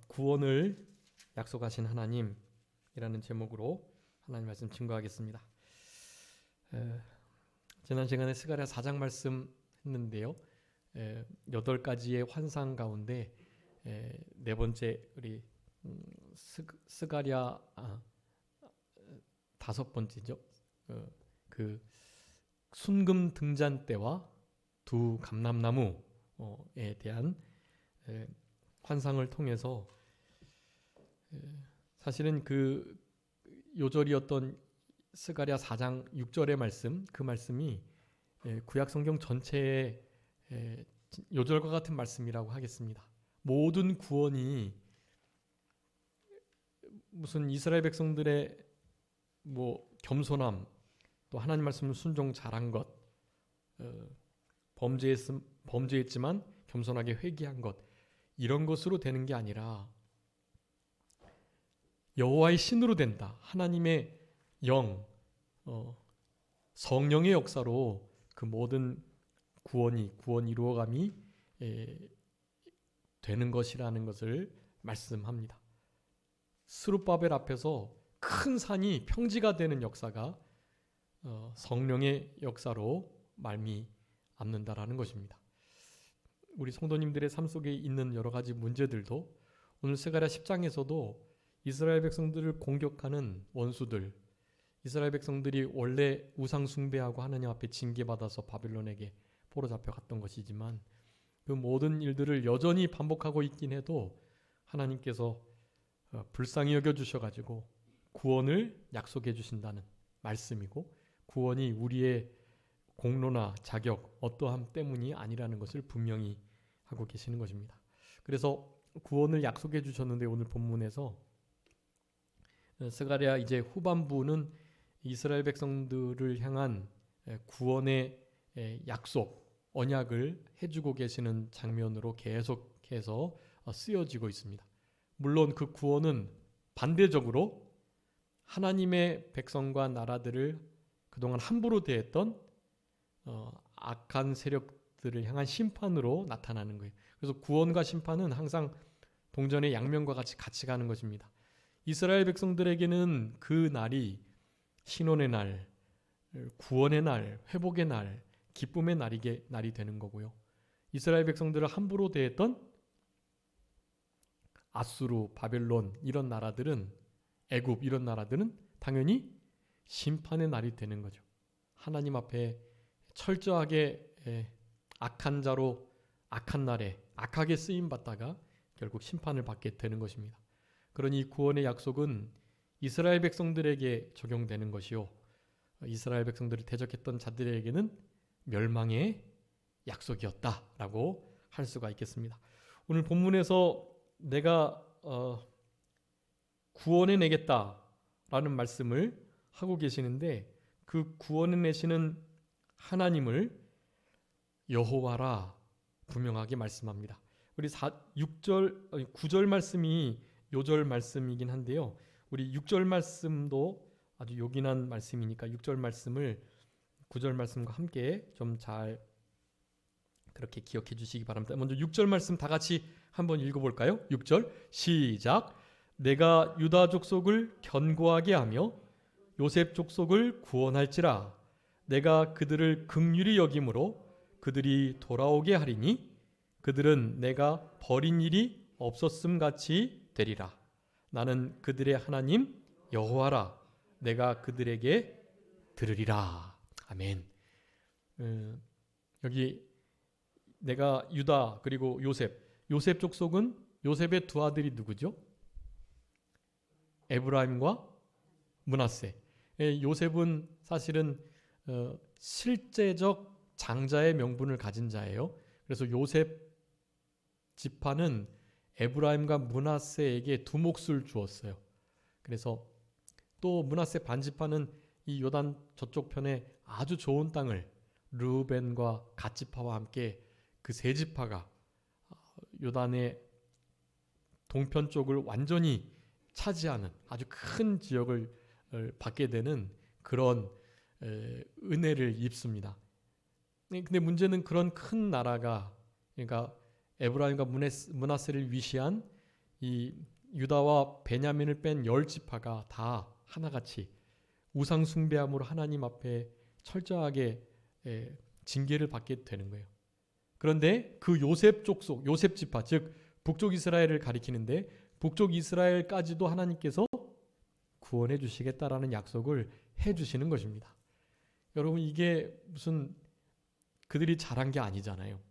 구원을 약속하신 하나님이라는 제목으로 하나님 말씀 증거하겠습니다. 지난 시간에 스가랴 4장 말씀 했는데요. 8가지의 환상 가운데 네 번째 우리 스가랴 5번째죠. 그 순금 등잔 때와 두 감람나무에 대한 환상을 통해서 사실은 그 요절이었던 스가랴 4장 6절의 말씀, 그 말씀이 구약 성경 전체의 요절과 같은 말씀이라고 하겠습니다. 모든 구원이 무슨 이스라엘 백성들의 겸손함, 또 하나님 말씀을 순종 잘한 것, 범죄했지만 겸손하게 회개한 것, 이런 것으로 되는 게 아니라 여호와의 신으로 된다. 하나님의 영, 성령의 역사로 그 모든 구원 이루어감이 되는 것이라는 것을 말씀합니다. 스룹바벨 앞에서 큰 산이 평지가 되는 역사가 성령의 역사로 말미암는다라는 것입니다. 우리 성도님들의 삶 속에 있는 여러 가지 문제들도 오늘 스가랴 10장에서도 이스라엘 백성들을 공격하는 원수들, 이스라엘 백성들이 원래 우상 숭배하고 하나님 앞에 징계받아서 바빌론에게 포로 잡혀갔던 것이지만 그 모든 일들을 여전히 반복하고 있긴 해도 하나님께서 불쌍히 여겨주셔가지고 구원을 약속해 주신다는 말씀이고, 구원이 우리의 공로나 자격, 어떠함 때문이 아니라는 것을 분명히 하고 계시는 것입니다. 그래서 구원을 약속해 주셨는데 오늘 본문에서 스가랴 이제 후반부는 이스라엘 백성들을 향한 구원의 약속, 언약을 해주고 계시는 장면으로 계속해서 쓰여지고 있습니다. 물론 그 구원은 반대적으로 하나님의 백성과 나라들을 그동안 함부로 대했던 악한 세력들을 향한 심판으로 나타나는 거예요. 그래서 구원과 심판은 항상 동전의 양면과 같이 가는 것입니다. 이스라엘 백성들에게는 그 날이 신원의 날, 구원의 날, 회복의 날, 기쁨의 날이 되는 거고요. 이스라엘 백성들을 함부로 대했던 아수르, 바벨론 이런 나라들은, 애굽 이런 나라들은 당연히 심판의 날이 되는 거죠. 하나님 앞에 철저하게 악한 자로 악한 날에 악하게 쓰임 받다가 결국 심판을 받게 되는 것입니다. 그러니 구원의 약속은 이스라엘 백성들에게 적용되는 것이요, 이스라엘 백성들을 대적했던 자들에게는 멸망의 약속이었다라고 할 수가 있겠습니다. 오늘 본문에서 내가 구원해내겠다라는 말씀을 하고 계시는데, 그 구원해내시는 하나님을 여호와라 분명하게 말씀합니다. 우리 9절 말씀이 요절 말씀이긴 한데요, 우리 6절 말씀도 아주 요긴한 말씀이니까 6절 말씀을 9절 말씀과 함께 좀 잘 그렇게 기억해 주시기 바랍니다. 먼저 6절 말씀 다 같이 한번 읽어볼까요? 6절 시작. 내가 유다 족속을 견고하게 하며 요셉 족속을 구원할지라. 내가 그들을 긍휼히 여김으로 그들이 돌아오게 하리니 그들은 내가 버린 일이 없었음 같이 되리라. 나는 그들의 하나님 여호와라. 내가 그들에게 들으리라. 아멘. 여기 내가 유다 그리고 요셉 족속은 요셉의 두 아들이 누구죠? 에브라임과 므낫세. 요셉은 사실은 실제적 장자의 명분을 가진 자예요. 그래서 요셉 지파는 에브라임과 므낫세에게 두 몫을 주었어요. 그래서 또 므낫세 반지파는 이 요단 저쪽 편에 아주 좋은 땅을 르우벤과 갓 지파와 함께 그 세 지파가 요단의 동편 쪽을 완전히 차지하는 아주 큰 지역을 받게 되는 그런 은혜를 입습니다. 근데 문제는 그런 큰 나라가, 그러니까 에브라임과 므낫세를 위시한 이 유다와 베냐민을 뺀 10지파가 다 하나같이 우상 숭배함으로 하나님 앞에 철저하게 징계를 받게 되는 거예요. 그런데 그 요셉 족속, 요셉 지파, 즉 북쪽 이스라엘을 가리키는데 북쪽 이스라엘까지도 하나님께서 구원해 주시겠다라는 약속을 해 주시는 것입니다. 여러분, 이게 무슨 그들이 잘한 게 아니잖아요.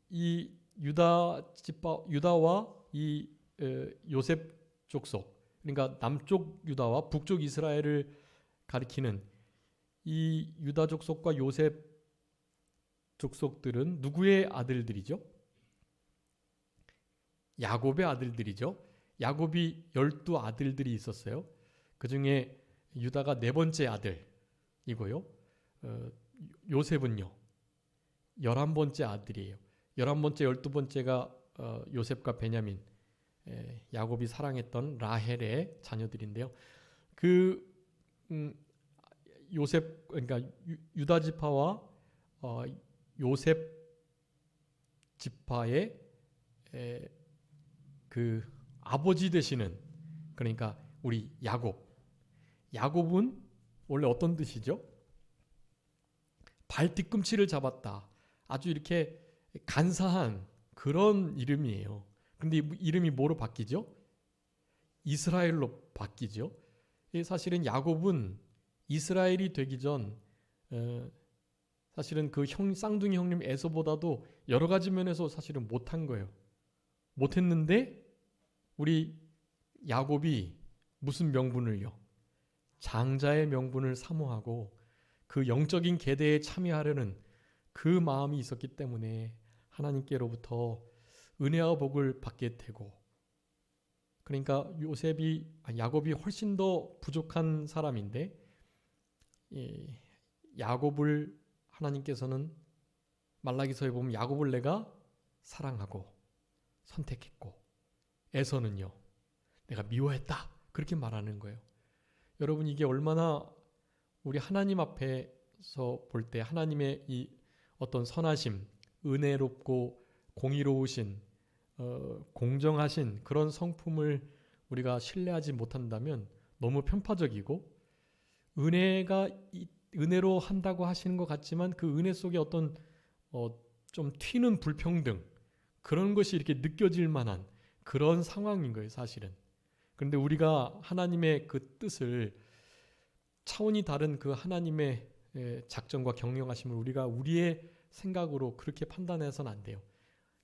이 유다와 이 요셉 족속, 그러니까 남쪽 유다와 북쪽 이스라엘을 가리키는 이 유다 족속과 요셉 족속들은 누구의 아들들이죠? 야곱의 아들들이죠. 야곱이 12아들들이 있었어요. 그 중에 유다가 4번째 아들이고요. 요셉은요 11번째 아들이에요. 11번째, 12번째가 요셉과 베냐민, 야곱이 사랑했던 라헬의 자녀들인데요. 그 요셉, 그러니까 유다 지파와 요셉 지파의 그 아버지 되시는, 그러니까 우리 야곱은 원래 어떤 뜻이죠? 발 뒤꿈치를 잡았다. 아주 이렇게 간사한 그런 이름이에요. 근데 이름이 뭐로 바뀌죠? 이스라엘로 바뀌죠. 사실은 야곱은 이스라엘이 되기 전 사실은 그 쌍둥이 형님 에서보다도 여러 가지 면에서 사실은 못한 거예요. 못했는데 우리 야곱이 무슨 명분을요? 장자의 명분을 사모하고 그 영적인 계대에 참여하려는 그 마음이 있었기 때문에 하나님께로부터 은혜와 복을 받게 되고, 그러니까 야곱이 훨씬 더 부족한 사람인데 야곱을 하나님께서는 말라기서에 보면 야곱을 내가 사랑하고 선택했고 에서는요 내가 미워했다, 그렇게 말하는 거예요. 여러분, 이게 얼마나 우리 하나님 앞에서 볼 때 하나님의 이 어떤 선하심, 은혜롭고 공의로우신 공정하신 그런 성품을 우리가 신뢰하지 못한다면 너무 편파적이고, 은혜로 한다고 하시는 것 같지만 그 은혜 속에 어떤 좀 튀는 불평등, 그런 것이 이렇게 느껴질 만한 그런 상황인 거예요, 사실은. 그런데 우리가 하나님의 그 뜻을, 차원이 다른 그 하나님의 작정과 경영하심을 우리가 우리의 생각으로 그렇게 판단해서는 안 돼요.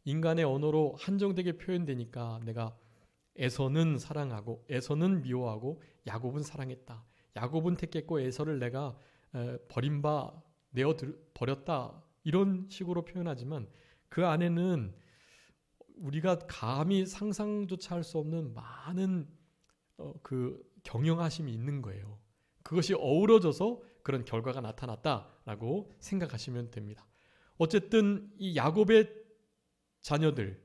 인간의 언어로 한정되게 표현되니까 내가 에서는 사랑하고 에서는 미워하고 야곱은 사랑했다, 야곱은 택했고 에서를 내가 버렸다, 이런 식으로 표현하지만 그 안에는 우리가 감히 상상조차 할 수 없는 많은 그 경영하심이 있는 거예요. 그것이 어우러져서 그런 결과가 나타났다라고 생각하시면 됩니다. 어쨌든 이 야곱의 자녀들,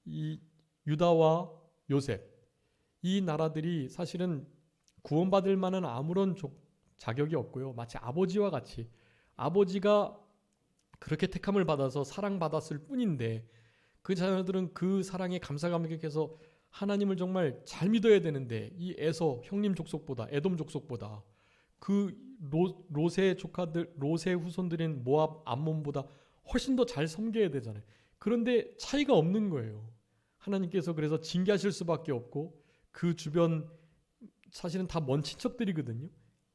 이 유다와 요셉, 이 나라들이 사실은 구원받을 만한 아무런 자격이 없고요. 마치 아버지와 같이 아버지가 그렇게 택함을 받아서 사랑받았을 뿐인데 그 자녀들은 그 사랑에 감사감격해서 하나님을 정말 잘 믿어야 되는데 이 에서 형님 족속보다, 에돔 족속보다, 그 롯의 조카들, 롯의 후손들인 모압, 암몬보다 훨씬 더 잘 섬겨야 되잖아요. 그런데 차이가 없는 거예요. 하나님께서 그래서 징계하실 수밖에 없고, 그 주변 사실은 다 먼 친척들이거든요.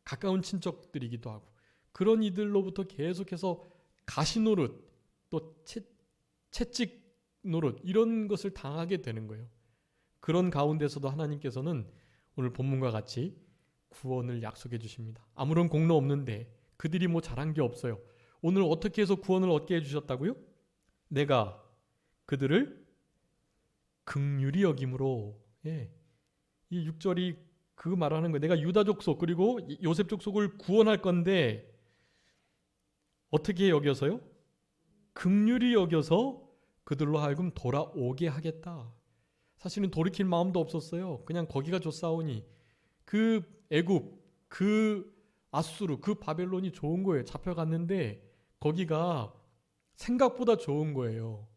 가까운 친척들이기도 하고, 그런 이들로부터 계속해서 가시노릇, 또 채찍 노릇, 이런 것을 당하게 되는 거예요. 그런 가운데서도 하나님께서는 오늘 본문과 같이 구원을 약속해 주십니다. 아무런 공로 없는데, 그들이 뭐 잘한 게 없어요. 오늘 어떻게 해서 구원을 얻게 해주셨다고요? 내가 그들을 긍휼히 여김으로. 이 6절이 그 말하는 거예요. 내가 유다 족속 그리고 요셉 족속을 구원할 건데 어떻게 여겨서요? 긍휼히 여겨서 그들로 하여금 돌아오게 하겠다. 사실은 돌이킬 마음도 없었어요. 그냥 거기가 좋사오니, 그 애굽, 그 아수르, 그 바벨론이 좋은 거예요. 잡혀갔는데 거기가 생각보다 좋은 거예요.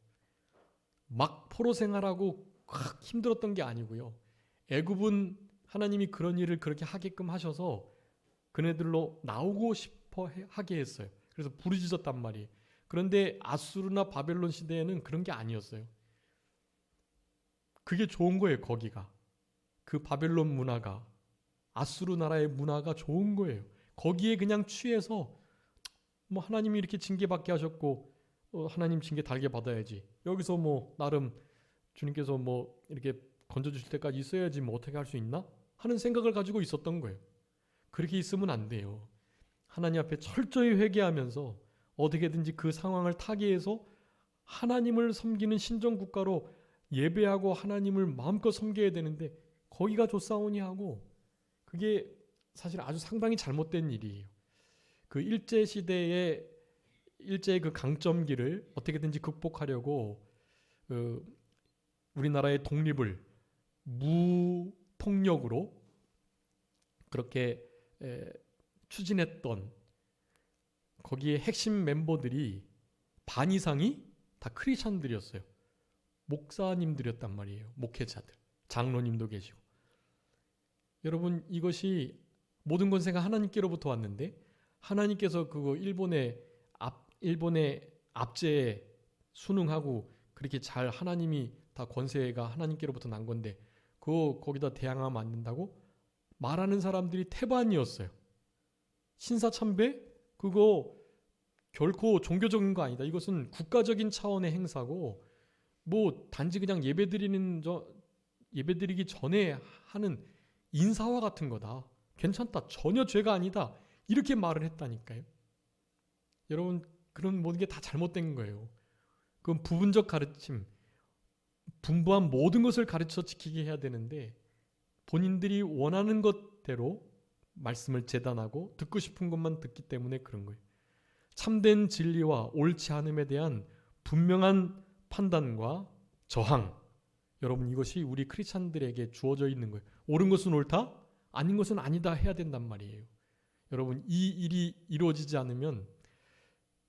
막 포로 생활하고 확 힘들었던 게 아니고요. 애굽은 하나님이 그런 일을 그렇게 하게끔 하셔서 그네들로 나오고 싶어 하게 했어요. 그래서 부르짖었단 말이에요. 그런데 아수르나 바벨론 시대에는 그런 게 아니었어요. 그게 좋은 거예요. 거기가. 그 바벨론 문화가, 아수르 나라의 문화가 좋은 거예요. 거기에 그냥 취해서 뭐 하나님이 이렇게 징계받게 하셨고 하나님 징계 달게 받아야지. 여기서 뭐 나름 주님께서 뭐 이렇게 건져주실 때까지 있어야지 뭐 어떻게 할 수 있나? 하는 생각을 가지고 있었던 거예요. 그렇게 있으면 안 돼요. 하나님 앞에 철저히 회개하면서 어떻게든지 그 상황을 타개해서 하나님을 섬기는 신정국가로 예배하고 하나님을 마음껏 섬겨야 되는데 거기가 좋사오니 하고 그게 사실 아주 상당히 잘못된 일이에요. 그 일제시대의 그 강점기를 어떻게든지 극복하려고 우리나라의 독립을 무폭력으로 그렇게 추진했던 거기에 핵심 멤버들이 반 이상이 다 크리스천들이었어요. 목사님들이었단 말이에요. 목회자들, 장로님도 계시고. 여러분 이것이 모든 권세가 하나님께로부터 왔는데 하나님께서 그거 일본의 압제에 순응하고 그렇게 잘 하나님이 다 권세가 하나님께로부터 난 건데 그거 거기다 대항하면 안 된다고 말하는 사람들이 태반이었어요. 신사참배? 그거 결코 종교적인 거 아니다. 이것은 국가적인 차원의 행사고 뭐 단지 그냥 예배드리기 전에 하는 인사와 같은 거다. 괜찮다. 전혀 죄가 아니다. 이렇게 말을 했다니까요. 여러분 그런 모든 게 다 잘못된 거예요. 그건 부분적 가르침, 분부한 모든 것을 가르쳐 지키게 해야 되는데 본인들이 원하는 것대로 말씀을 재단하고 듣고 싶은 것만 듣기 때문에 그런 거예요. 참된 진리와 옳지 않음에 대한 분명한 판단과 저항, 여러분 이것이 우리 크리스찬들에게 주어져 있는 거예요. 옳은 것은 옳다, 아닌 것은 아니다 해야 된단 말이에요. 여러분 이 일이 이루어지지 않으면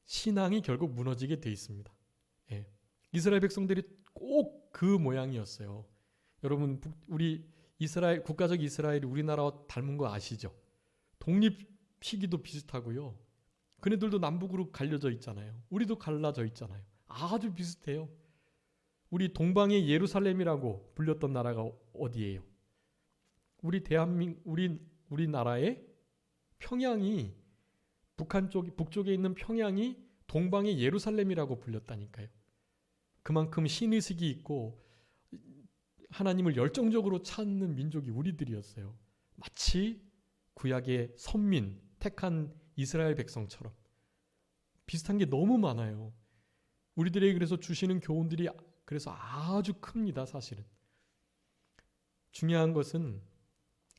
신앙이 결국 무너지게 돼 있습니다. 예. 이스라엘 백성들이 꼭 그 모양이었어요. 여러분 우리 이스라엘 국가적 이스라엘이 우리나라와 닮은 거 아시죠? 독립 시기도 비슷하고요. 그네들도 남북으로 갈려져 있잖아요. 우리도 갈라져 있잖아요. 아주 비슷해요. 우리 동방의 예루살렘이라고 불렸던 나라가 어디예요? 우리나라의 평양이 북쪽에 있는 평양이 동방의 예루살렘이라고 불렸다니까요. 그만큼 신의식이 있고 하나님을 열정적으로 찾는 민족이 우리들이었어요. 마치 구약의 선민, 택한 이스라엘 백성처럼 비슷한 게 너무 많아요. 우리들에게 그래서 주시는 교훈들이 그래서 아주 큽니다. 사실은 중요한 것은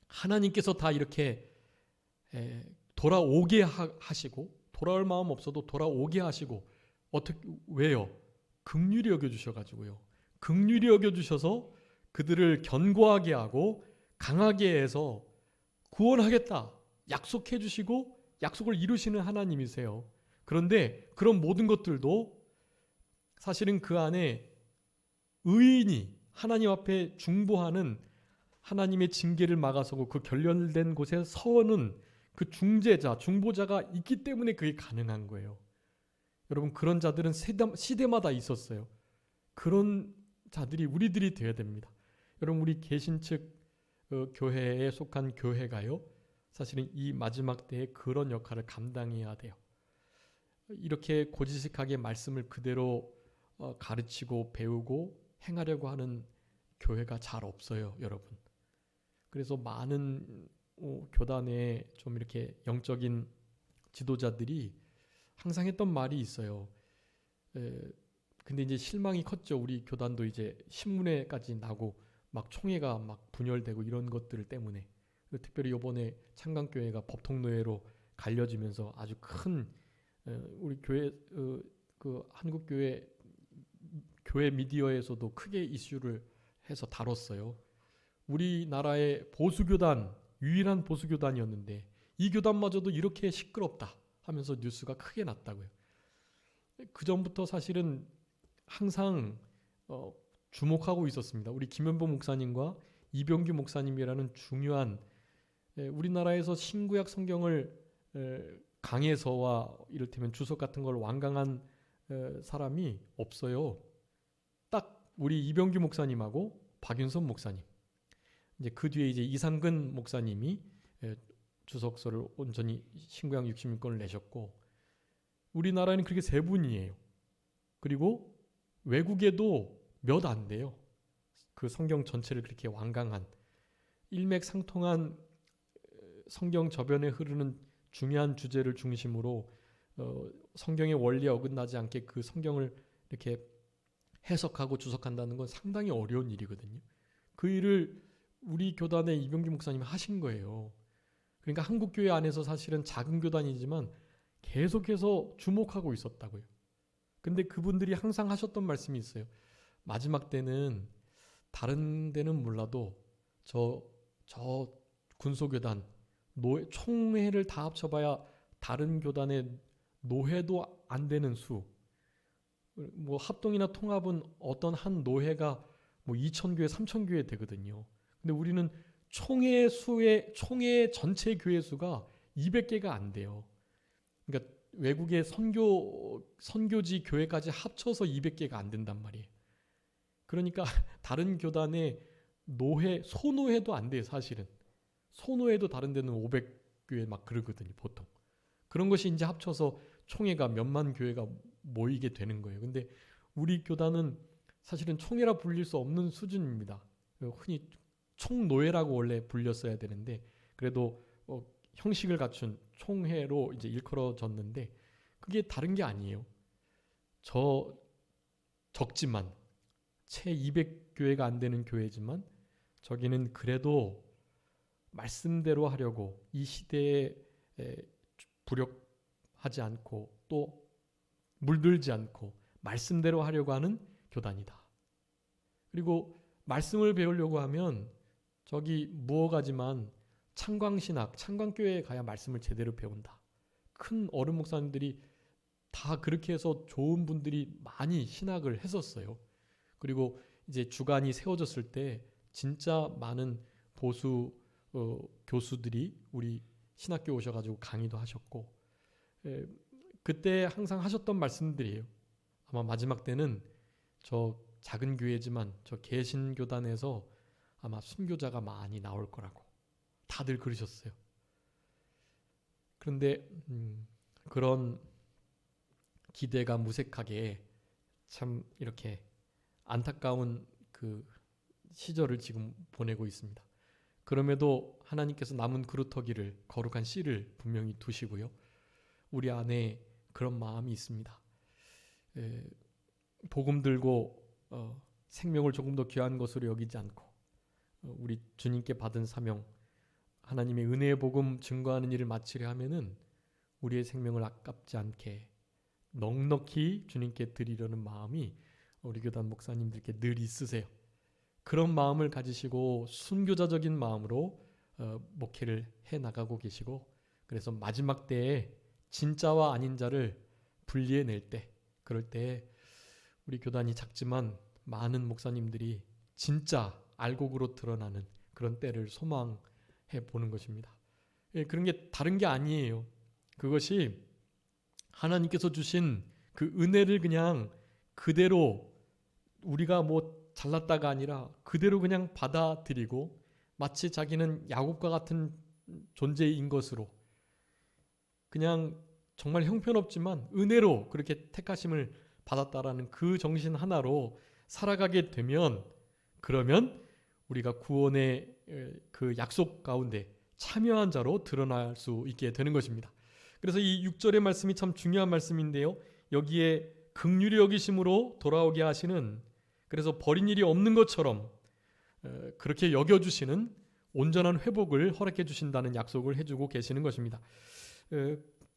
하나님께서 다 이렇게 돌아오게 하시고 돌아올 마음 없어도 돌아오게 하시고 왜요? 긍휼히 여겨주셔가지고요. 긍휼히 여겨주셔서 그들을 견고하게 하고 강하게 해서 구원하겠다 약속해 주시고 약속을 이루시는 하나님이세요. 그런데 그런 모든 것들도 사실은 그 안에 의인이 하나님 앞에 중보하는 하나님의 징계를 막아서고 그 결렬된 곳에 서는 그 중재자, 중보자가 있기 때문에 그게 가능한 거예요. 여러분 그런 자들은 시대마다 있었어요. 그런 자들이 우리들이 되어야 됩니다. 여러분 우리 개신측 교회에 속한 교회가요. 사실은 이 마지막 때에 그런 역할을 감당해야 돼요. 이렇게 고지식하게 말씀을 그대로 가르치고 배우고 행하려고 하는 교회가 잘 없어요. 여러분. 그래서 많은 교단에 좀 이렇게 영적인 지도자들이 항상 했던 말이 있어요. 근데 이제 실망이 컸죠. 우리 교단도 이제 신문에까지 나고 막 총회가 막 분열되고 이런 것들 때문에 특별히 이번에 창강교회가 법통노예로 갈려지면서 아주 큰 우리 교회 그 한국 교회 미디어에서도 크게 이슈를 해서 다뤘어요. 우리나라의 보수교단 유일한 보수교단이었는데 이 교단마저도 이렇게 시끄럽다 하면서 뉴스가 크게 났다고요. 그 전부터 사실은 항상 주목하고 있었습니다. 우리 김현보 목사님과 이병규 목사님이라는 중요한 우리나라에서 신구약 성경을 강해서와 이를테면 주석 같은 걸 완강한 사람이 없어요. 딱 우리 이병규 목사님하고 박윤선 목사님. 이제 그 뒤에 이제 이상근 목사님이 주석서를 온전히 신구약 66권을 내셨고, 우리나라에는 그렇게 세 분이에요. 그리고 외국에도 몇 안 돼요. 그 성경 전체를 그렇게 완강한 일맥상통한 성경 저변에 흐르는 중요한 주제를 중심으로 성경의 원리에 어긋나지 않게 그 성경을 이렇게 해석하고 주석한다는 건 상당히 어려운 일이거든요. 그 일을 우리 교단의 이병규 목사님이 하신 거예요. 그러니까 한국교회 안에서 사실은 작은 교단이지만 계속해서 주목하고 있었다고요. 근데 그분들이 항상 하셨던 말씀이 있어요. 마지막 때는 다른 데는 몰라도 저 군소교단 총회를 다 합쳐봐야 다른 교단의 노회도 안 되는 수. 뭐 합동이나 통합은 어떤 한 노회가 뭐 2,000교회, 3,000교회 되거든요. 근데 우리는 총회 전체 교회 수가 200개가 안 돼요. 그러니까 외국의 선교지 교회까지 합쳐서 200개가 안 된단 말이에요. 그러니까 다른 교단의 노회, 소노회도 안 돼요, 사실은. 소노회도 다른 데는 500교회 막 그러거든요, 보통. 그런 것이 이제 합쳐서 총회가 몇만 교회가 모이게 되는 거예요. 근데 우리 교단은 사실은 총회라 불릴 수 없는 수준입니다. 흔히 총노회라고 원래 불렸어야 되는데, 그래도 형식을 갖춘 총회로 이제 일컬어졌는데, 그게 다른 게 아니에요. 적지만 채 200교회가 안 되는 교회지만 저기는 그래도 말씀대로 하려고 이 시대에 부력하지 않고 또 물들지 않고 말씀대로 하려고 하는 교단이다. 그리고 말씀을 배우려고 하면 저기 무어가지만 창광신학, 창광교회에 가야 말씀을 제대로 배운다. 큰 어른 목사님들이 다 그렇게 해서 좋은 분들이 많이 신학을 했었어요. 그리고 이제 주간이 세워졌을 때 진짜 많은 보수 교수들이 우리 신학교 오셔가지고 강의도 하셨고, 그때 항상 하셨던 말씀들이에요. 아마 마지막 때는 저 작은 교회지만 저 개신교단에서 아마 순교자가 많이 나올 거라고 다들 그러셨어요. 그런데 그런 기대가 무색하게 참 이렇게 안타까운 그 시절을 지금 보내고 있습니다. 그럼에도 하나님께서 남은 그루터기를, 거룩한 씨를 분명히 두시고요. 우리 안에 그런 마음이 있습니다. 복음 들고 생명을 조금 더 귀한 것으로 여기지 않고 우리 주님께 받은 사명, 하나님의 은혜의 복음 증거하는 일을 마치려 하면은 우리의 생명을 아깝지 않게 넉넉히 주님께 드리려는 마음이 우리 교단 목사님들께 늘 있으세요. 그런 마음을 가지시고 순교자적인 마음으로 목회를 해나가고 계시고, 그래서 마지막 때에 진짜와 아닌 자를 분리해낼 때, 그럴 때 우리 교단이 작지만 많은 목사님들이 진짜 알곡으로 드러나는 그런 때를 소망해 보는 것입니다. 그런 게 다른 게 아니에요. 그것이 하나님께서 주신 그 은혜를 그냥 그대로 우리가 뭐 잘났다가 아니라 그대로 그냥 받아들이고 마치 자기는 야곱과 같은 존재인 것으로 그냥 정말 형편없지만 은혜로 그렇게 택하심을 받았다라는 그 정신 하나로 살아가게 되면, 그러면 우리가 구원의 그 약속 가운데 참여한 자로 드러날 수 있게 되는 것입니다. 그래서 이 6절의 말씀이 참 중요한 말씀인데요. 여기에 긍휼히 여기심으로 돌아오게 하시는, 그래서 버린 일이 없는 것처럼 그렇게 여겨주시는 온전한 회복을 허락해 주신다는 약속을 해주고 계시는 것입니다.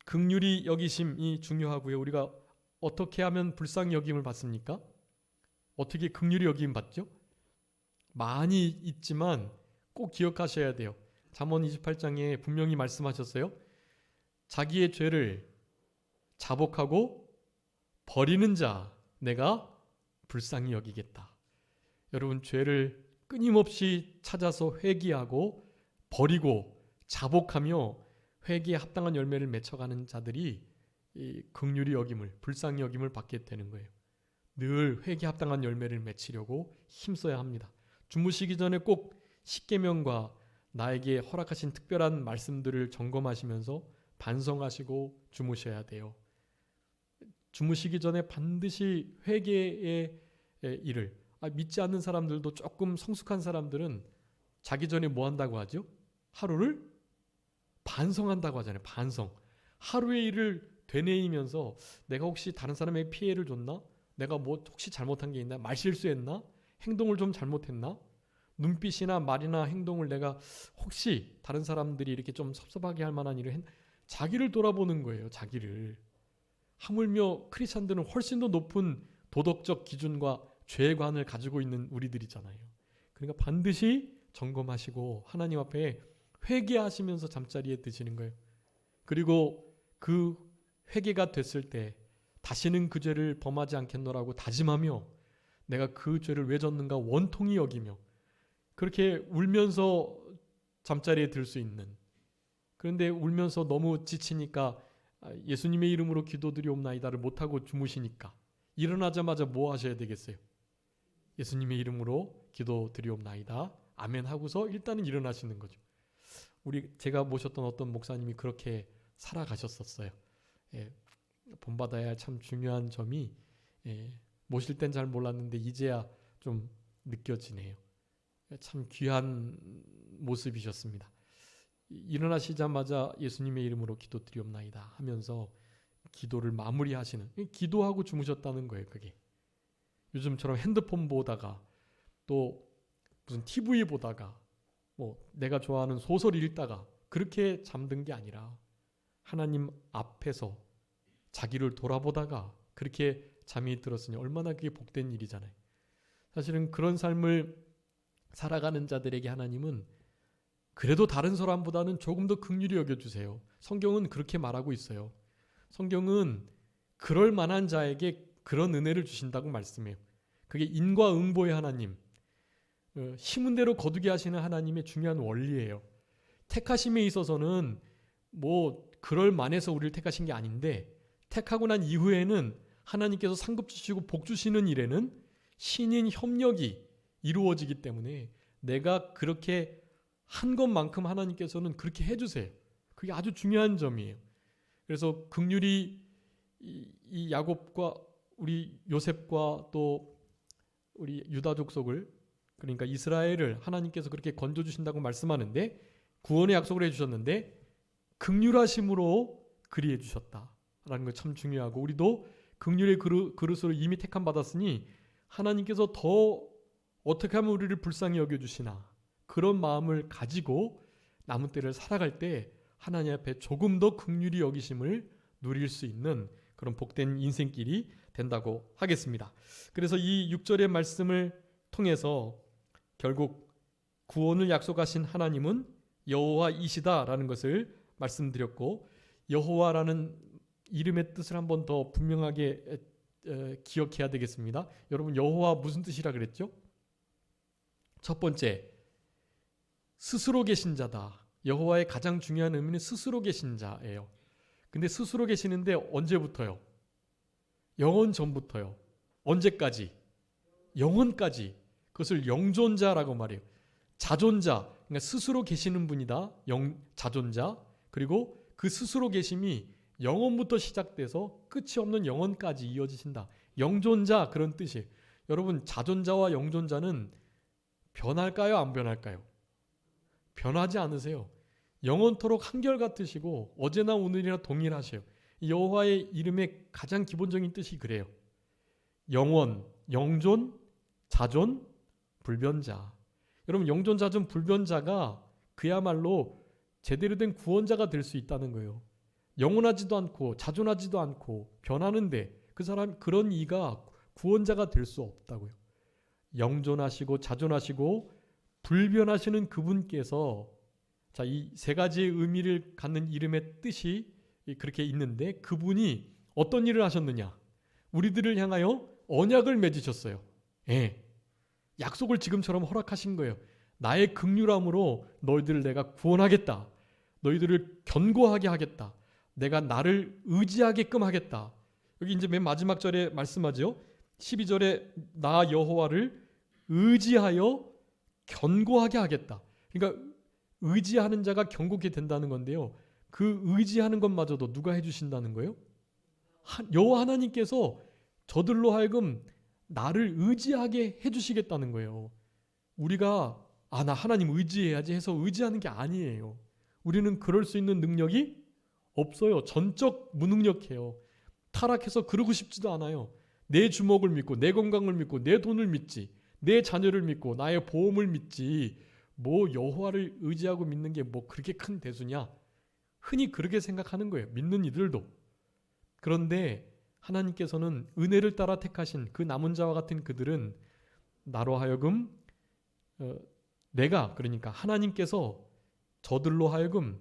긍휼히 여기심이 중요하고요. 우리가 어떻게 하면 불쌍히 여김을 받습니까? 어떻게 긍휼히 여김 받죠? 많이 있지만 꼭 기억하셔야 돼요. 잠언 28장에 분명히 말씀하셨어요. 자기의 죄를 자복하고 버리는 자 내가 불쌍히 여기겠다. 여러분, 죄를 끊임없이 찾아서 회개하고 버리고 자복하며 회개에 합당한 열매를 맺혀가는 자들이 이 긍휼히 여김을, 불쌍히 여김을 받게 되는 거예요. 늘 회개에 합당한 열매를 맺히려고 힘써야 합니다. 주무시기 전에 꼭 십계명과 나에게 허락하신 특별한 말씀들을 점검하시면서 반성하시고 주무셔야 돼요. 주무시기 전에 반드시 회개의 일을, 믿지 않는 사람들도, 조금 성숙한 사람들은 자기 전에 뭐 한다고 하죠? 하루를 반성한다고 하잖아요. 반성. 하루의 일을 되뇌이면서 내가 혹시 다른 사람에게 피해를 줬나? 내가 뭐 혹시 잘못한 게 있나? 말실수했나? 행동을 좀 잘못했나? 눈빛이나 말이나 행동을 내가 혹시 다른 사람들이 이렇게 좀 섭섭하게 할 만한 일을 자기를 돌아보는 거예요. 자기를. 하물며 크리스찬들은 훨씬 더 높은 도덕적 기준과 죄관을 가지고 있는 우리들이잖아요. 그러니까 반드시 점검하시고 하나님 앞에 회개하시면서 잠자리에 드시는 거예요. 그리고 그 회개가 됐을 때 다시는 그 죄를 범하지 않겠노라고 다짐하며 내가 그 죄를 왜 졌는가 원통히 여기며 그렇게 울면서 잠자리에 들 수 있는, 그런데 울면서 너무 지치니까 예수님의 이름으로 기도드리옵나이다를 못하고 주무시니까 일어나자마자 뭐 하셔야 되겠어요? 예수님의 이름으로 기도드리옵나이다 아멘 하고서 일단은 일어나시는 거죠. 제가 모셨던 어떤 목사님이 그렇게 살아가셨었어요. 본받아야 할 참 중요한 점이, 모실 땐 잘 몰랐는데 이제야 좀 느껴지네요. 참 귀한 모습이셨습니다. 일어나시자마자 예수님의 이름으로 기도드리옵나이다 하면서 기도를 마무리하시는, 기도하고 주무셨다는 거예요. 그게 요즘처럼 핸드폰 보다가 또 무슨 TV 보다가 뭐 내가 좋아하는 소설 읽다가 그렇게 잠든 게 아니라 하나님 앞에서 자기를 돌아보다가 그렇게 잠이 들었으니 얼마나 그게 복된 일이잖아요. 사실은 그런 삶을 살아가는 자들에게 하나님은 그래도 다른 사람보다는 조금 더 긍휼히 여겨주세요. 성경은 그렇게 말하고 있어요. 성경은 그럴 만한 자에게 그런 은혜를 주신다고 말씀해요. 그게 인과응보의 하나님, 심은 대로 거두게 하시는 하나님의 중요한 원리예요. 택하심에 있어서는 뭐 그럴 만해서 우리를 택하신 게 아닌데, 택하고 난 이후에는 하나님께서 상급 주시고 복 주시는 일에는 신인 협력이 이루어지기 때문에 내가 그렇게 한 것만큼 하나님께서는 그렇게 해주세요. 그게 아주 중요한 점이에요. 그래서 긍휼히 이 야곱과 우리 요셉과 또 우리 유다 족속을, 그러니까 이스라엘을 하나님께서 그렇게 건져주신다고 말씀하는데, 구원의 약속을 해주셨는데 긍휼하심으로 그리해 주셨다라는 거 참 중요하고, 우리도 긍휼의 그릇으로 이미 택함 받았으니 하나님께서 더 어떻게 하면 우리를 불쌍히 여겨주시나, 그런 마음을 가지고 남은 때를 살아갈 때 하나님 앞에 조금 더 긍휼히 여기심을 누릴 수 있는 그런 복된 인생길이 된다고 하겠습니다. 그래서 이 6절의 말씀을 통해서 결국 구원을 약속하신 하나님은 여호와이시다라는 것을 말씀드렸고, 여호와라는 이름의 뜻을 한번 더 분명하게 기억해야 되겠습니다. 여러분, 여호와 무슨 뜻이라 그랬죠? 첫 번째, 스스로 계신 자다. 여호와의 가장 중요한 의미는 스스로 계신 자예요. 근데 스스로 계시는데 언제부터요? 영원 전부터요. 언제까지? 영원까지. 그것을 영존자라고 말해요. 자존자, 그러니까 스스로 계시는 분이다. 자존자. 그리고 그 스스로 계심이 영원부터 시작돼서 끝이 없는 영원까지 이어지신다. 영존자, 그런 뜻이에요. 여러분, 자존자와 영존자는 변할까요? 안 변할까요? 변하지 않으세요. 영원토록 한결같으시고 어제나 오늘이나 동일하세요. 여호와의 이름의 가장 기본적인 뜻이 그래요. 영원, 영존, 자존, 불변자. 여러분, 영존, 자존, 불변자가 그야말로 제대로 된 구원자가 될 수 있다는 거예요. 영원하지도 않고 자존하지도 않고 변하는데 그 사람, 그런 이가 구원자가 될 수 없다고요. 영존하시고 자존하시고 불변하시는 그분께서, 자, 이 세 가지의 의미를 갖는 이름의 뜻이 그렇게 있는데, 그분이 어떤 일을 하셨느냐? 우리들을 향하여 언약을 맺으셨어요. 예. 약속을 지금처럼 허락하신 거예요. 나의 긍휼함으로 너희들을 내가 구원하겠다. 너희들을 견고하게 하겠다. 내가 나를 의지하게끔 하겠다. 여기 이제 맨 마지막 절에 말씀하죠. 12절에 나 여호와를 의지하여 견고하게 하겠다. 그러니까 의지하는 자가 견고하게 된다는 건데요. 그 의지하는 것마저도 누가 해주신다는 거예요? 여호와 하나님께서 저들로 하여금 나를 의지하게 해주시겠다는 거예요. 우리가 나 하나님 의지해야지 해서 의지하는 게 아니에요. 우리는 그럴 수 있는 능력이 없어요. 전적 무능력해요. 타락해서 그러고 싶지도 않아요. 내 주먹을 믿고 내 건강을 믿고 내 돈을 믿지, 내 자녀를 믿고 나의 보험을 믿지, 뭐 여호와를 의지하고 믿는 게 뭐 그렇게 큰 대수냐? 흔히 그렇게 생각하는 거예요. 믿는 이들도. 그런데 하나님께서는 은혜를 따라 택하신 그 남은 자와 같은 그들은 나로 하여금 내가, 그러니까 하나님께서 저들로 하여금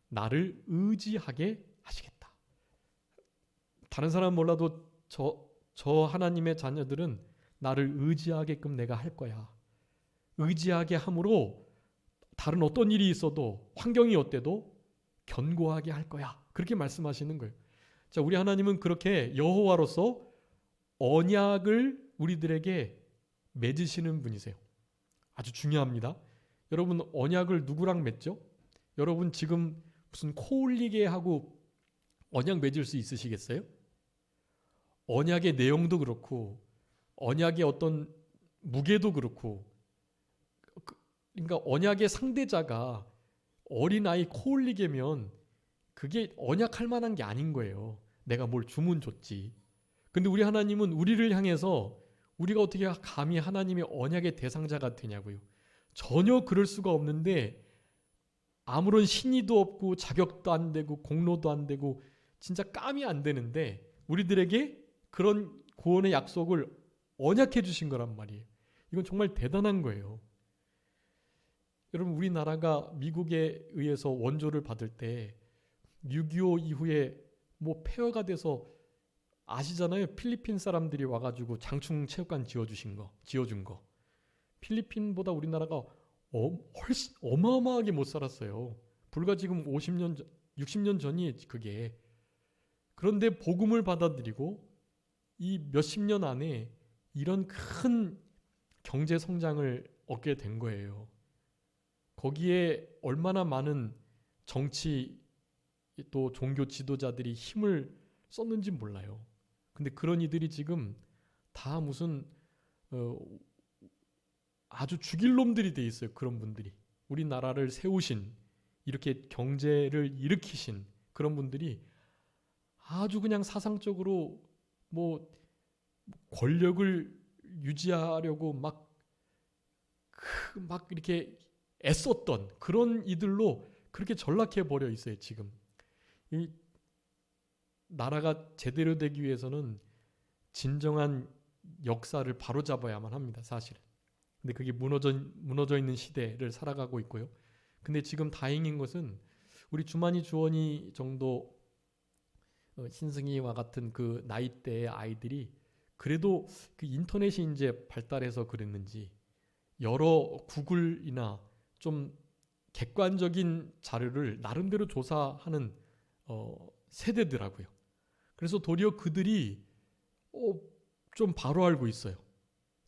나를 의지하게 하시겠다. 다른 사람은 몰라도 저 하나님의 자녀들은 나를 의지하게끔 내가 할 거야. 의지하게 함으로 다른 어떤 일이 있어도, 환경이 어때도 견고하게 할 거야. 그렇게 말씀하시는 거예요. 자, 우리 하나님은 그렇게 여호와로서 언약을 우리들에게 맺으시는 분이세요. 아주 중요합니다. 여러분, 언약을 누구랑 맺죠? 여러분 지금 무슨 코 올리게 하고 언약 맺을 수 있으시겠어요? 언약의 내용도 그렇고 언약의 어떤 무게도 그렇고, 그러니까 언약의 상대자가 어린아이 코 올리게면 그게 언약할 만한 게 아닌 거예요. 내가 뭘 주면 좋지. 근데 우리 하나님은 우리를 향해서 우리가 어떻게 감히 하나님의 언약의 대상자가 되냐고요. 전혀 그럴 수가 없는데, 아무런 신의도 없고 자격도 안 되고 공로도 안 되고 진짜 감이 안 되는데 우리들에게 그런 구원의 약속을 언약해 주신 거란 말이에요. 이건 정말 대단한 거예요. 여러분, 우리나라가 미국에 의해서 원조를 받을 때 6.25 이후에 뭐 폐허가 돼서 아시잖아요. 필리핀 사람들이 와가지고 장충 체육관 지어준 거. 필리핀보다 우리나라가 훨씬 어마어마하게 못 살았어요. 불과 지금 50년, 60년 전이 그게. 그런데 복음을 받아들이고 이 몇십 년 안에 이런 큰 경제 성장을 얻게 된 거예요. 거기에 얼마나 많은 정치 또 종교 지도자들이 힘을 썼는지 몰라요. 근데 그런 이들이 지금 다 무슨 아주 죽일 놈들이 돼 있어요. 그런 분들이. 우리나라를 세우신, 이렇게 경제를 일으키신 그런 분들이 아주 그냥 사상적으로 뭐 권력을 유지하려고 막 이렇게 애썼던 그런 이들로 그렇게 전락해 버려 있어요. 지금 이 나라가 제대로 되기 위해서는 진정한 역사를 바로잡아야만 합니다. 사실은. 근데 그게 무너져 있는 시대를 살아가고 있고요. 근데 지금 다행인 것은 우리 주만이 주원이 정도 신승희와 같은 그 나이대의 아이들이 그래도 그 인터넷이 이제 발달해서 그랬는지 여러 구글이나 좀 객관적인 자료를 나름대로 조사하는 세대더라고요. 그래서 도리어 그들이 좀 바로 알고 있어요.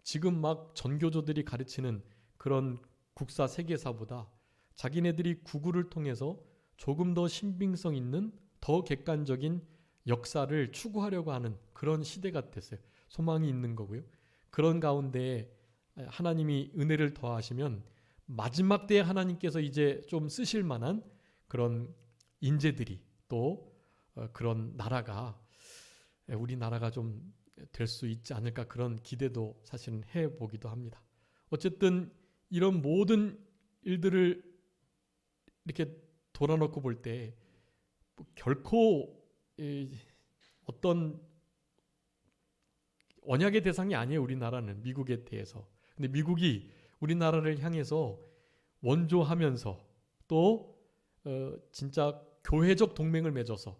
지금 막 전교조들이 가르치는 그런 국사 세계사보다 자기네들이 구글을 통해서 조금 더 신빙성 있는 더 객관적인 역사를 추구하려고 하는 그런 시대가 됐어요. 소망이 있는 거고요. 그런 가운데 하나님이 은혜를 더하시면 마지막 때에 하나님께서 이제 좀 쓰실 만한 그런 인재들이 또 그런 나라가, 우리나라가 좀 될 수 있지 않을까, 그런 기대도 사실은 해보기도 합니다. 어쨌든 이런 모든 일들을 이렇게 돌아놓고 볼 때 결코 어떤 언약의 대상이 아니에요. 우리나라는 미국에 대해서. 근데 미국이 우리나라를 향해서 원조하면서 또 진짜 교회적 동맹을 맺어서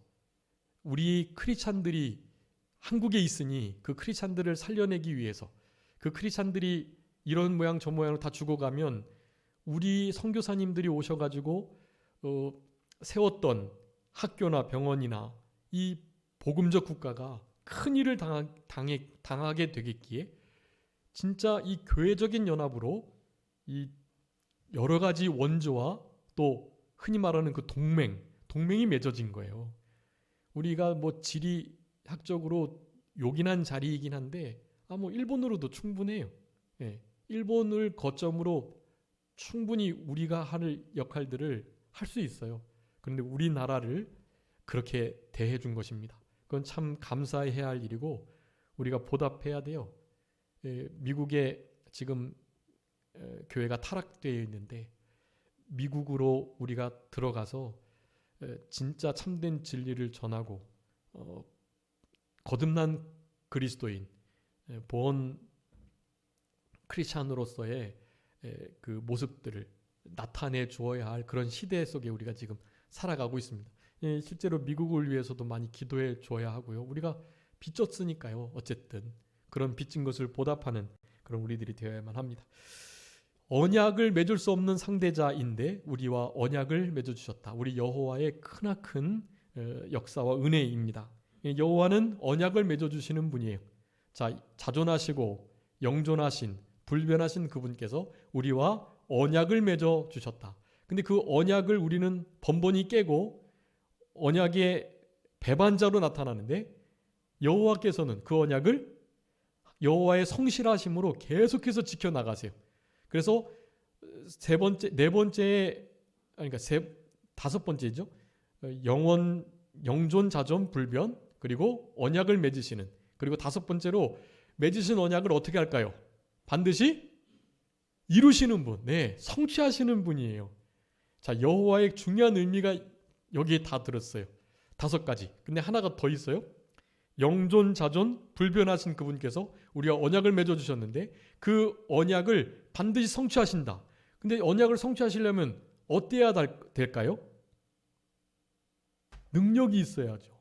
우리 크리스찬들이 한국에 있으니 그 크리스찬들을 살려내기 위해서, 그 크리스찬들이 이런 모양 저 모양으로 다 죽어가면 우리 선교사님들이 오셔가지고 세웠던 학교나 병원이나 이 복음적 국가가 큰 일을 당하게 되겠기에 진짜 이 교회적인 연합으로 이 여러 가지 원조와 또 흔히 말하는 그 동맹이 맺어진 거예요. 우리가 뭐 지리학적으로 요긴한 자리이긴 한데 뭐 일본으로도 충분해요. 예, 일본을 거점으로 충분히 우리가 할 역할들을 할 수 있어요. 그런데 우리나라를 그렇게 대해 준 것입니다. 그건 참 감사해야 할 일이고 우리가 보답해야 돼요. 미국에 지금 교회가 타락되어 있는데 미국으로 우리가 들어가서 진짜 참된 진리를 전하고 거듭난 그리스도인 본 크리스찬으로서의 그 모습들을 나타내 주어야 할 그런 시대 속에 우리가 지금 살아가고 있습니다. 실제로 미국을 위해서도 많이 기도해 줘야 하고요. 우리가 빚졌으니까요. 어쨌든 그런 빚진 것을 보답하는 그런 우리들이 되어야만 합니다. 언약을 맺을 수 없는 상대자인데 우리와 언약을 맺어주셨다. 우리 여호와의 크나큰 역사와 은혜입니다. 여호와는 언약을 맺어주시는 분이에요. 자, 자존하시고 영존하신 불변하신 그분께서 우리와 언약을 맺어주셨다. 근데 그 언약을 우리는 번번이 깨고 언약의 배반자로 나타나는데 여호와께서는 그 언약을 여호와의 성실하심으로 계속해서 지켜나가세요. 그래서 다섯 번째죠. 영존, 자존, 불변, 그리고 언약을 맺으시는. 그리고 다섯 번째로 맺으신 언약을 어떻게 할까요? 반드시 이루시는 분, 성취하시는 분이에요. 자, 여호와의 중요한 의미가 여기에 다 들었어요. 다섯 가지. 근데 하나가 더 있어요. 영존, 자존, 불변하신 그분께서 우리와 언약을 맺어주셨는데 그 언약을 반드시 성취하신다. 근데 언약을 성취하시려면 어때야 될까요? 능력이 있어야죠.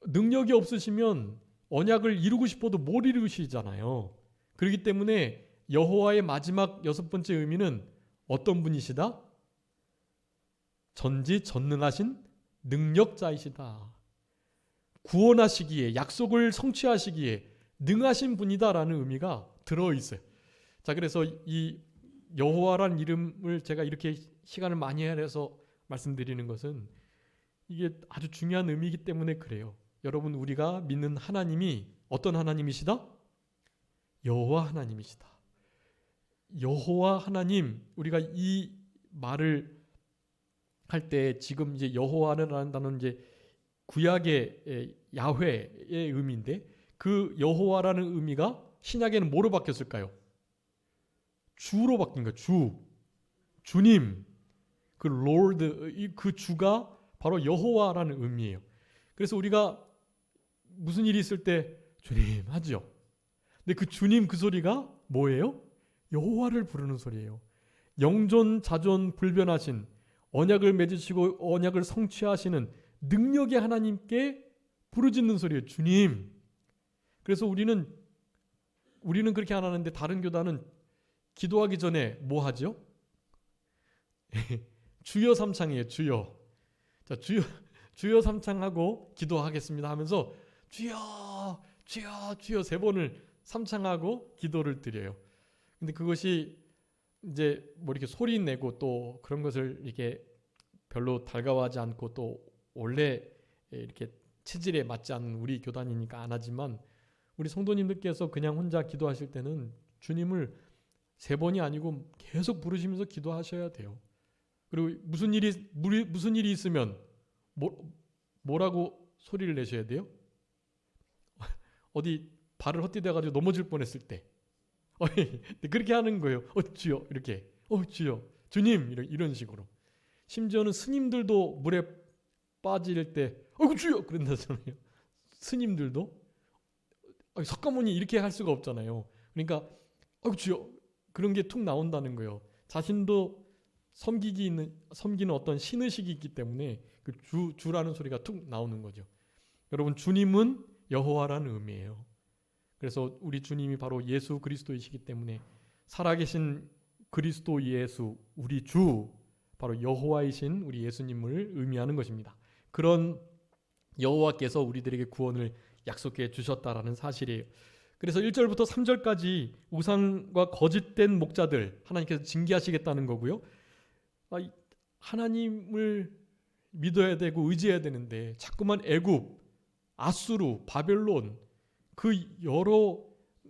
능력이 없으시면 언약을 이루고 싶어도 못 이루시잖아요. 그렇기 때문에 여호와의 마지막 여섯 번째 의미는 어떤 분이시다? 전지전능하신 능력자이시다. 구원하시기에, 약속을 성취하시기에 능하신 분이다라는 의미가 들어있어요. 자, 그래서 이 여호와라는 이름을 제가 이렇게 시간을 많이 해서 말씀드리는 것은 이게 아주 중요한 의미이기 때문에 그래요. 여러분, 우리가 믿는 하나님이 어떤 하나님이시다? 여호와 하나님이시다. 여호와 하나님, 우리가 이 말을 할 때 지금 이제 여호와라는 단어는 이제 구약의 야훼의 의미인데 그 여호와라는 의미가 신약에는 뭐로 바뀌었을까요? 주로 바뀐 거예요. 주님, 그 롤드, 그 주가 바로 여호와라는 의미예요. 그래서 우리가 무슨 일이 있을 때 주님 하죠. 근데 그 주님 그 소리가 뭐예요? 여호와를 부르는 소리예요. 영존, 자존, 불변하신 언약을 맺으시고 언약을 성취하시는 능력의 하나님께 부르짖는 소리예요. 주님. 그래서 우리는 그렇게 안 하는데 다른 교단은 기도하기 전에 뭐 하죠? 주여 삼창이에요. 주여. 자, 주여 삼창하고 기도하겠습니다 하면서 주여 주여 주여 세 번을 삼창하고 기도를 드려요. 근데 그것이 이제 뭐 이렇게 소리 내고 또 그런 것을 이렇게 별로 달가워하지 않고 또 원래 이렇게 체질에 맞지 않는 우리 교단이니까 안 하지만 우리 성도님들께서 그냥 혼자 기도하실 때는 주님을 세 번이 아니고 계속 부르시면서 기도하셔야 돼요. 그리고 무슨 일이 있으면 뭐라고 소리를 내셔야 돼요? 어디 발을 헛디뎌가지고 넘어질 뻔했을 때 그렇게 하는 거예요. 주여 이렇게 주여 주님 이런 식으로. 심지어는 스님들도 물에 빠질 때 주여 그런다잖아요. 스님들도 석가모니 이렇게 할 수가 없잖아요. 그러니까 주여 그런 게 툭 나온다는 거예요. 자신도 섬기는 어떤 신의식이 있기 때문에 그 주라는 소리가 툭 나오는 거죠. 여러분, 주님은 여호와라는 의미예요. 그래서 우리 주님이 바로 예수 그리스도이시기 때문에 살아계신 그리스도 예수, 우리 주, 바로 여호와이신 우리 예수님을 의미하는 것입니다. 그런 여호와께서 우리들에게 구원을 약속해 주셨다라는 사실이에요. 그래서 1절부터 3절까지 우상과 거짓된 목자들 하나님께서 징계하시겠다는 거고요. 하나님을 믿어야 되고 의지해야 되는데 자꾸만 애굽, 아수르, 바벨론 그 여러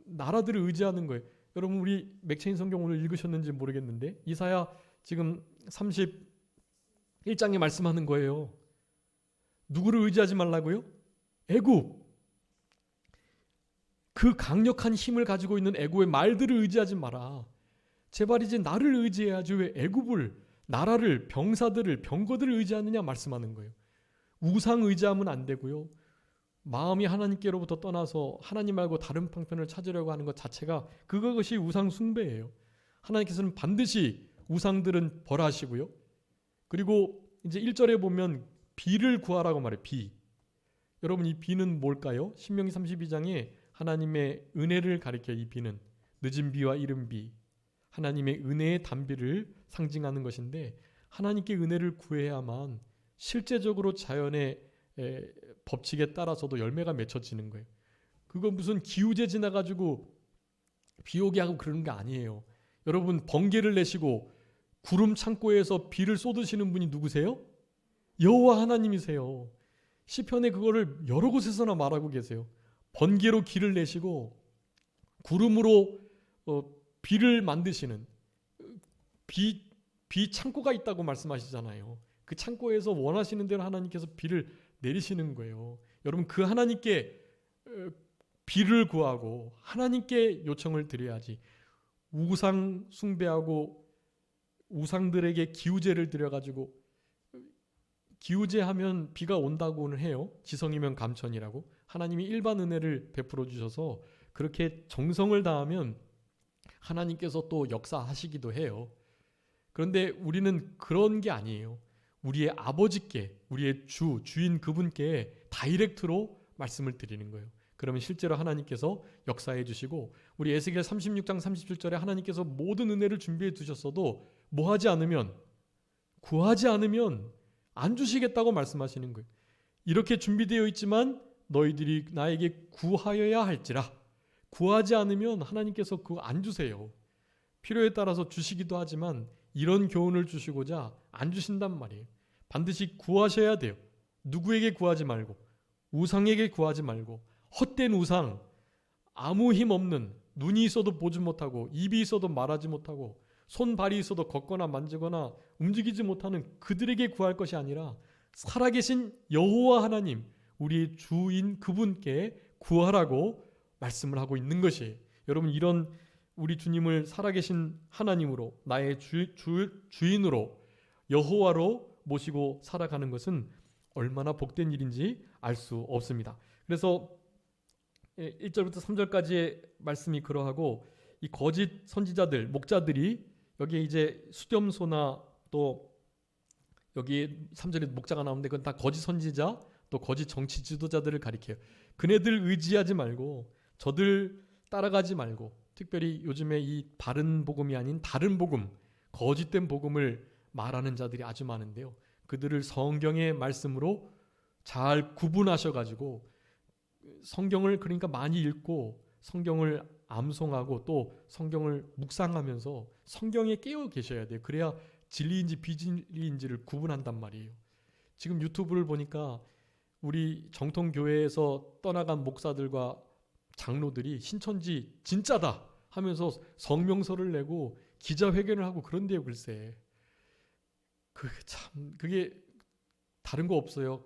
나라들을 의지하는 거예요. 여러분 우리 맥체인 성경 오늘 읽으셨는지 모르겠는데 이사야 지금 31장에 말씀하는 거예요. 누구를 의지하지 말라고요? 애굽. 그 강력한 힘을 가지고 있는 애굽의 말들을 의지하지 마라. 제발 이제 나를 의지해야지 왜 애굽을, 나라를, 병사들을, 병거들을 의지하느냐 말씀하는 거예요. 우상 의지하면 안 되고요. 마음이 하나님께로부터 떠나서 하나님 말고 다른 방편을 찾으려고 하는 것 자체가 그것이 우상 숭배예요. 하나님께서는 반드시 우상들은 벌하시고요. 그리고 이제 1절에 보면 비를 구하라고 말해요. 비. 여러분 이 비는 뭘까요? 신명기 32장에 하나님의 은혜를 가리켜 이 비는 늦은 비와 이른 비, 하나님의 은혜의 단비를 상징하는 것인데 하나님께 은혜를 구해야만 실제적으로 자연의 법칙에 따라서도 열매가 맺혀지는 거예요. 그거 무슨 기우제 지나가지고 비 오게 하고 그러는 게 아니에요. 여러분 번개를 내시고 구름 창고에서 비를 쏟으시는 분이 누구세요? 여호와 하나님이세요. 시편에 그거를 여러 곳에서나 말하고 계세요. 번개로 길을 내시고 구름으로 비를 만드시는 비 창고가 있다고 말씀하시잖아요. 그 창고에서 원하시는 대로 하나님께서 비를 내리시는 거예요. 여러분 그 하나님께 비를 구하고 하나님께 요청을 드려야지 우상 숭배하고 우상들에게 기우제를 드려가지고 기우제하면 비가 온다고는 해요. 지성이면 감천이라고. 하나님이 일반 은혜를 베풀어 주셔서 그렇게 정성을 다하면 하나님께서 또 역사하시기도 해요. 그런데 우리는 그런 게 아니에요. 우리의 아버지께, 우리의 주인 그분께 다이렉트로 말씀을 드리는 거예요. 그러면 실제로 하나님께서 역사해 주시고 우리 에스겔 36장 37절에 하나님께서 모든 은혜를 준비해 두셨어도 뭐 하지 않으면, 구하지 않으면 안 주시겠다고 말씀하시는 거예요. 이렇게 준비되어 있지만 너희들이 나에게 구하여야 할지라. 구하지 않으면 하나님께서 그거 안 주세요. 필요에 따라서 주시기도 하지만 이런 교훈을 주시고자 안 주신단 말이에요. 반드시 구하셔야 돼요. 누구에게 구하지 말고, 우상에게 구하지 말고, 헛된 우상, 아무 힘 없는, 눈이 있어도 보지 못하고 입이 있어도 말하지 못하고 손 발이 있어도 걷거나 만지거나 움직이지 못하는 그들에게 구할 것이 아니라 살아계신 여호와 하나님, 우리의 주인 그분께 구하라고 말씀을 하고 있는 것이에요. 여러분 이런 우리 주님을 살아계신 하나님으로, 나의 주인으로, 여호와로 모시고 살아가는 것은 얼마나 복된 일인지 알 수 없습니다. 그래서 1절부터 3절까지의 말씀이 그러하고 이 거짓 선지자들, 목자들이 여기에 이제 수렴소나 또 여기 3절에 목자가 나오는데 그건 다 거짓 선지자 또 거짓 정치 지도자들을 가리켜요. 그네들 의지하지 말고 저들 따라가지 말고 특별히 요즘에 이 바른 복음이 아닌 다른 복음, 거짓된 복음을 말하는 자들이 아주 많은데요. 그들을 성경의 말씀으로 잘 구분하셔가지고 성경을 그러니까 많이 읽고 성경을 암송하고 또 성경을 묵상하면서 성경에 깨어 계셔야 돼요. 그래야 진리인지 비진리인지를 구분한단 말이에요. 지금 유튜브를 보니까 우리 정통교회에서 떠나간 목사들과 장로들이 신천지 진짜다 하면서 성명서를 내고 기자회견을 하고 그런데요. 글쎄 그게 다른 거 없어요.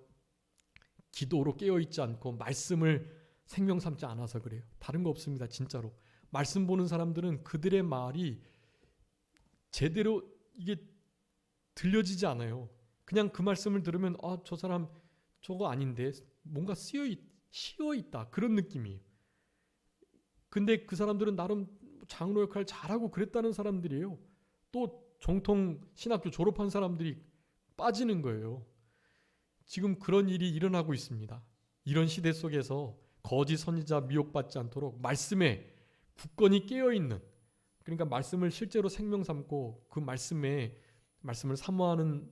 기도로 깨어있지 않고 말씀을 생명 삼지 않아서 그래요. 다른 거 없습니다. 진짜로. 말씀 보는 사람들은 그들의 말이 제대로 이게 들려지지 않아요. 그냥 그 말씀을 들으면 저 사람 저거 아닌데 뭔가 씌어 있다 그런 느낌이에요. 근데 그 사람들은 나름 장로 역할 잘하고 그랬다는 사람들이에요. 또 정통 신학교 졸업한 사람들이 빠지는 거예요. 지금 그런 일이 일어나고 있습니다. 이런 시대 속에서 거짓 선지자 미혹받지 않도록 말씀에 굳건히 깨어있는, 그러니까 말씀을 실제로 생명 삼고 그 말씀을 사모하는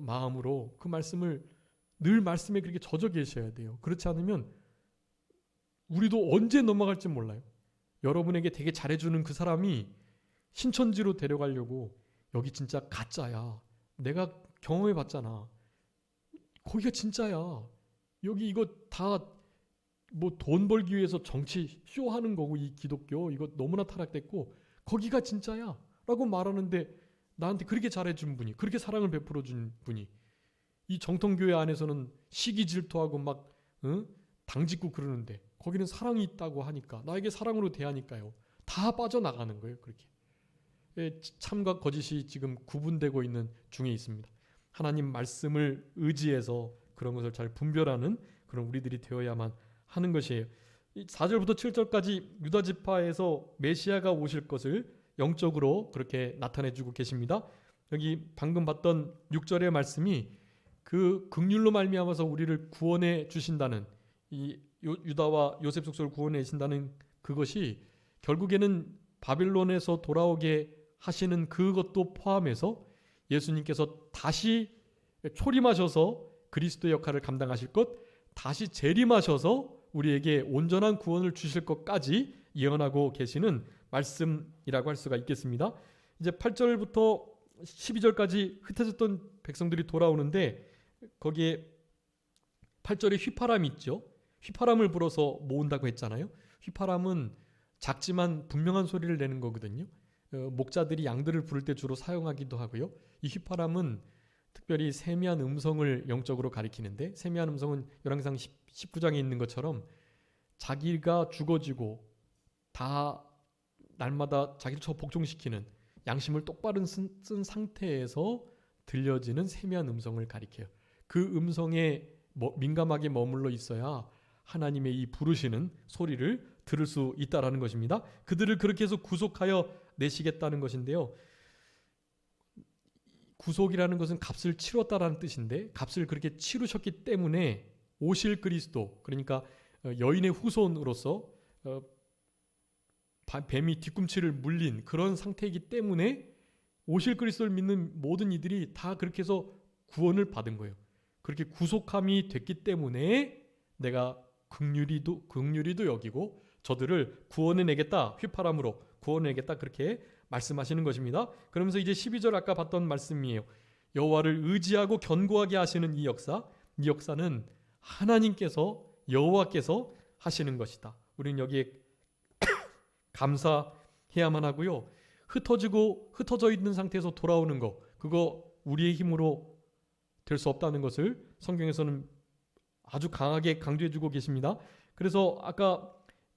마음으로 그 말씀을 늘 말씀에 그렇게 젖어 계셔야 돼요. 그렇지 않으면 우리도 언제 넘어갈지 몰라요. 여러분에게 되게 잘해주는 그 사람이 신천지로 데려가려고 여기 진짜 가짜야. 내가 경험해봤잖아. 거기가 진짜야. 여기 이거 다 뭐 돈 벌기 위해서 정치 쇼하는 거고 이 기독교 이거 너무나 타락됐고 거기가 진짜야 라고 말하는데 나한테 그렇게 잘해준 분이, 그렇게 사랑을 베풀어 준 분이 이 정통교회 안에서는 시기 질투하고 막 당짓고 그러는데 거기는 사랑이 있다고 하니까, 나에게 사랑으로 대하니까요, 다 빠져나가는 거예요. 그렇게 참과 거짓이 지금 구분되고 있는 중에 있습니다. 하나님 말씀을 의지해서 그런 것을 잘 분별하는 그런 우리들이 되어야만 하는 것이에요. 4절부터 7절까지 유다 지파에서 메시아가 오실 것을 영적으로 그렇게 나타내주고 계십니다. 여기 방금 봤던 6절의 말씀이 그 긍휼로 말미암아서 우리를 구원해 주신다는, 이 유다와 요셉 속소를 구원해 주신다는 그것이 결국에는 바빌론에서 돌아오게 하시는 그것도 포함해서 예수님께서 다시 초림하셔서 그리스도의 역할을 감당하실 것, 다시 재림하셔서 우리에게 온전한 구원을 주실 것까지 예언하고 계시는 말씀이라고 할 수가 있겠습니다. 이제 8절부터 12절까지 흩어졌던 백성들이 돌아오는데 거기에 8절에 휘파람이 있죠. 휘파람을 불어서 모은다고 했잖아요. 휘파람은 작지만 분명한 소리를 내는 거거든요. 목자들이 양들을 부를 때 주로 사용하기도 하고요. 이 휘파람은 특별히 세미한 음성을 영적으로 가리키는데, 세미한 음성은 열왕기상 19장에 있는 것처럼 자기가 죽어지고 다 날마다 자기를 복종시키는, 양심을 똑바로 쓴 상태에서 들려지는 세미한 음성을 가리켜요. 그 음성에 민감하게 머물러 있어야 하나님의 이 부르시는 소리를 들을 수 있다라는 것입니다. 그들을 그렇게 해서 구속하여 내시겠다는 것인데요. 구속이라는 것은 값을 치렀다라는 뜻인데, 값을 그렇게 치르셨기 때문에 오실 그리스도, 그러니까 여인의 후손으로서 뱀이 뒤꿈치를 물린 그런 상태이기 때문에 오실 그리스도를 믿는 모든 이들이 다 그렇게 해서 구원을 받은 거예요. 그렇게 구속함이 됐기 때문에 내가 긍휼히도 여기고 저들을 구원해 내겠다, 휘파람으로 구원해 내겠다, 그렇게 말씀하시는 것입니다. 그러면서 이제 12절 아까 봤던 말씀이에요. 여호와를 의지하고 견고하게 하시는 이 역사는 하나님께서, 여호와께서 하시는 것이다. 우리는 여기에 감사해야만 하고요. 흩어져 있는 상태에서 돌아오는 거, 그거 우리의 힘으로 될 수 없다는 것을 성경에서는 아주 강하게 강조해주고 계십니다. 그래서 아까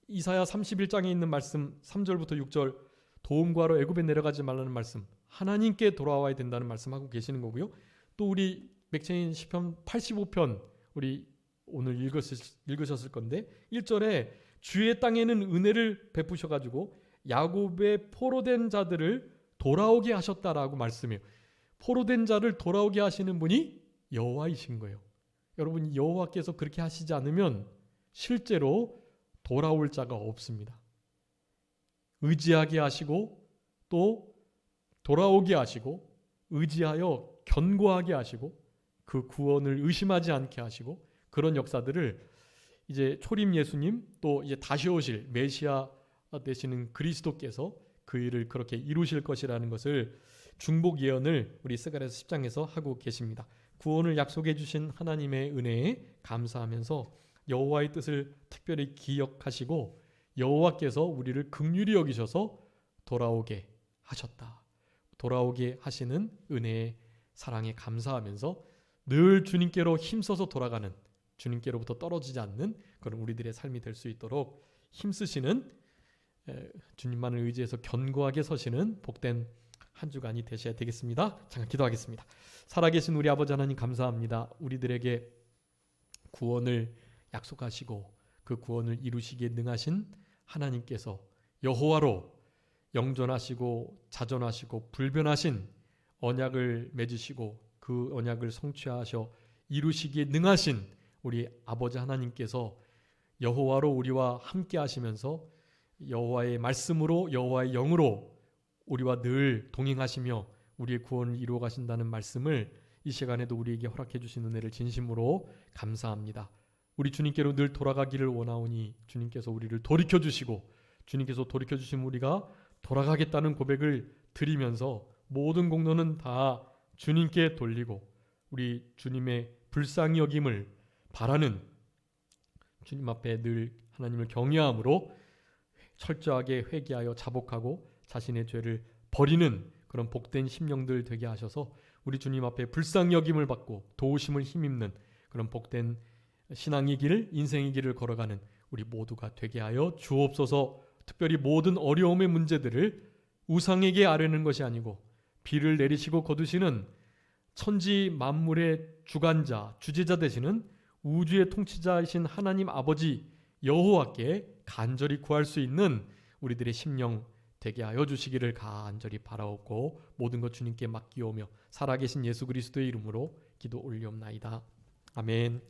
이사야 31장에 있는 말씀 3절부터 6절, 도움 구하러 애굽에 내려가지 말라는 말씀, 하나님께 돌아와야 된다는 말씀하고 계시는 거고요. 또 우리 맥체인 시편 85편 우리 오늘 읽으셨을 건데 1절에 주의 땅에는 은혜를 베푸셔가지고 야곱의 포로된 자들을 돌아오게 하셨다라고 말씀해요. 포로된 자를 돌아오게 하시는 분이 여호와이신 거예요. 여러분, 여호와께서 그렇게 하시지 않으면 실제로 돌아올 자가 없습니다. 의지하게 하시고 또 돌아오게 하시고 의지하여 견고하게 하시고 그 구원을 의심하지 않게 하시고, 그런 역사들을 이제 초림 예수님, 또 이제 다시 오실 메시아 되시는 그리스도께서 그 일을 그렇게 이루실 것이라는 것을 중복 예언을 우리 스가랴서 10장에서 하고 계십니다. 구원을 약속해 주신 하나님의 은혜에 감사하면서 여호와의 뜻을 특별히 기억하시고 여호와께서 우리를 긍휼히 여기셔서 돌아오게 하셨다, 돌아오게 하시는 은혜의 사랑에 감사하면서 늘 주님께로 힘써서 돌아가는, 주님께로부터 떨어지지 않는 그런 우리들의 삶이 될 수 있도록 힘쓰시는, 주님만을 의지해서 견고하게 서시는 복된 한 주간이 되셔야 되겠습니다. 잠깐 기도하겠습니다. 살아계신 우리 아버지 하나님, 감사합니다. 우리들에게 구원을 약속하시고 그 구원을 이루시기에 능하신 하나님께서 여호와로 영존하시고 자존하시고 불변하신 언약을 맺으시고 그 언약을 성취하셔 이루시기에 능하신 우리 아버지 하나님께서 여호와로 우리와 함께 하시면서 여호와의 말씀으로 여호와의 영으로 우리와 늘 동행하시며 우리의 구원을 이루어 가신다는 말씀을 이 시간에도 우리에게 허락해 주신 은혜를 진심으로 감사합니다. 우리 주님께로 늘 돌아가기를 원하오니 주님께서 우리를 돌이켜 주시고 주님께서 돌이켜 주신 우리가 돌아가겠다는 고백을 드리면서 모든 공로는 다 주님께 돌리고 우리 주님의 불쌍히 여김을 바라는 주님 앞에 늘 하나님을 경외함으로 철저하게 회개하여 자복하고 자신의 죄를 버리는 그런 복된 심령들 되게 하셔서 우리 주님 앞에 불쌍히 여김을 받고 도우심을 힘입는 그런 복된 신앙의 길을, 인생의 길을 걸어가는 우리 모두가 되게 하여 주옵소서. 특별히 모든 어려움의 문제들을 우상에게 아뢰는 것이 아니고 비를 내리시고 거두시는 천지 만물의 주관자, 주재자 되시는 우주의 통치자이신 하나님 아버지 여호와께 간절히 구할 수 있는 우리들의 심령 되게 하여 주시기를 간절히 바라옵고 모든 것 주님께 맡기오며 살아계신 예수 그리스도의 이름으로 기도 올리옵나이다. 아멘.